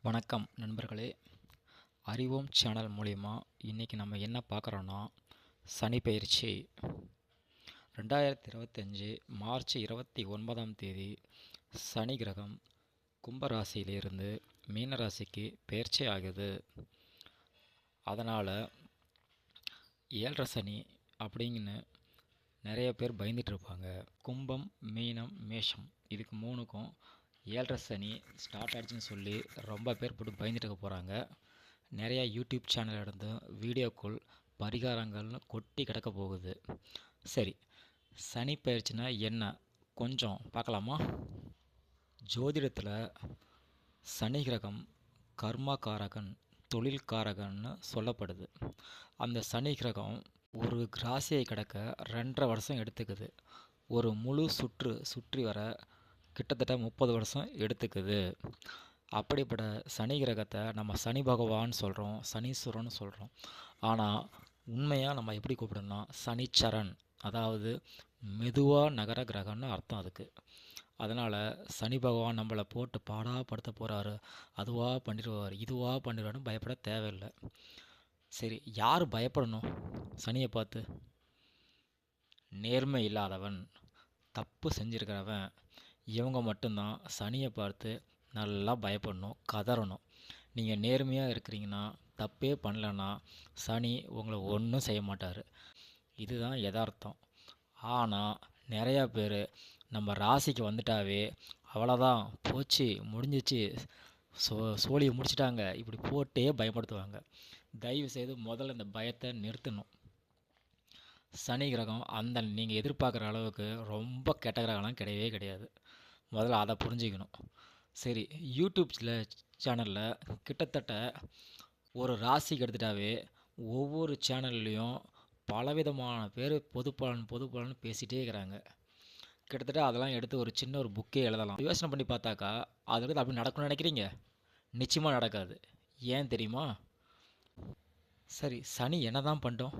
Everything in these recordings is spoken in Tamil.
வணக்கம் நண்பர்களே. அறிவோம் சேனல் மூலிமா இன்றைக்கி நம்ம என்ன பார்க்குறோன்னா, சனி பெயர்ச்சி 2025 மார்ச் 29ஆம் தேதி சனி கிரகம் கும்பராசியிலிருந்து மீனராசிக்கு பெயர்ச்சி ஆகுது. அதனால் ஏழரை சனி அப்படிங்கன்னு நிறைய பேர் பயந்துட்டுருப்பாங்க. கும்பம், மீனம், மேஷம் இதுக்கு மூணுக்கும் ஏழரை சனி ஸ்டார்ட் ஆகிடுச்சின்னு சொல்லி ரொம்ப பேர் போட்டு பயந்துட்டு இருக்க போகிறாங்க. நிறையா யூடியூப் சேனல் இருந்து வீடியோக்கள் பரிகாரங்கள்னு கொட்டி கிடக்க போகுது. சரி, சனி பயிற்சினா என்ன கொஞ்சம் பார்க்கலாமா? ஜோதிடத்தில் சனி கிரகம் கர்மகாரகன், தொழில்காரகன்னு சொல்லப்படுது. அந்த சனி கிரகம் ஒரு ராசியை கிடக்க 2.5 வருஷம் எடுத்துக்குது. ஒரு முழு சுற்றி வர கிட்டத்தட்ட 30 வருஷம் எடுத்துக்குது. அப்படிப்பட்ட சனி கிரகத்தை நம்ம சனி பகவான் சொல்கிறோம், சனீஸ்வரன் சொல்கிறோம். ஆனால் உண்மையாக நம்ம எப்படி கூப்பிடணும்னா சனிச்சரன், அதாவது மெதுவாக நகர கிரகம்னு அர்த்தம் அதுக்கு. அதனால் சனி பகவான் நம்மளை போட்டு பாடாப்படுத்த போகிறாரு, அதுவாக பண்ணிடுவார், இதுவாக பண்ணிடுவார்னு பயப்பட தேவையில்லை. சரி, யார் பயப்படணும் சனியை பார்த்து? நேர்மை இல்லாதவன், தப்பு செஞ்சுருக்கிறவன், இவங்க மட்டும்தான் சனியை பார்த்து நல்லா பயப்படணும், கதறணும். நீங்கள் நேர்மையாக இருக்கிறீங்கன்னா, தப்பே பண்ணலன்னா சனி உங்களை ஒன்றும் செய்ய மாட்டார். இதுதான் யதார்த்தம். ஆனால் நிறையா பேர் நம்ம ராசிக்கு வந்துட்டாவே அவ்வளோதான், போச்சு, முடிஞ்சிச்சு, சோழியை முடிச்சிட்டாங்க, இப்படி போட்டே பயப்படுத்துவாங்க. தயவு செய்து முதல்ல இந்த பயத்தை நிறுத்தணும். சனி கிரகம் அந்த நீங்கள் எதிர்பார்க்குற அளவுக்கு ரொம்ப கெட்ட கிரகம்லாம் கிடையவே கிடையாது. முதல்ல அதை புரிஞ்சுக்கணும். சரி, யூடியூப்ஸில் சேனலில் கிட்டத்தட்ட ஒரு ராசிக்கு எடுத்துட்டாவே ஒவ்வொரு சேனல்லையும் பலவிதமான பேர் பொது பலன் பேசிகிட்டே இருக்கிறாங்க. கிட்டத்தட்ட அதெல்லாம் எடுத்து ஒரு சின்ன ஒரு புக்கே எழுதலாம். யோசனை பண்ணி பார்த்தாக்கா அது வந்து அப்படி நடக்கும்னு நினைக்கிறீங்க? நிச்சயமாக நடக்காது. ஏன் தெரியுமா? சரி, சனி என்ன தான் பண்ணிட்டோம்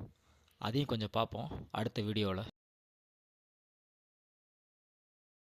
அதையும் கொஞ்சம் பார்ப்போம் அடுத்த வீடியோவில்.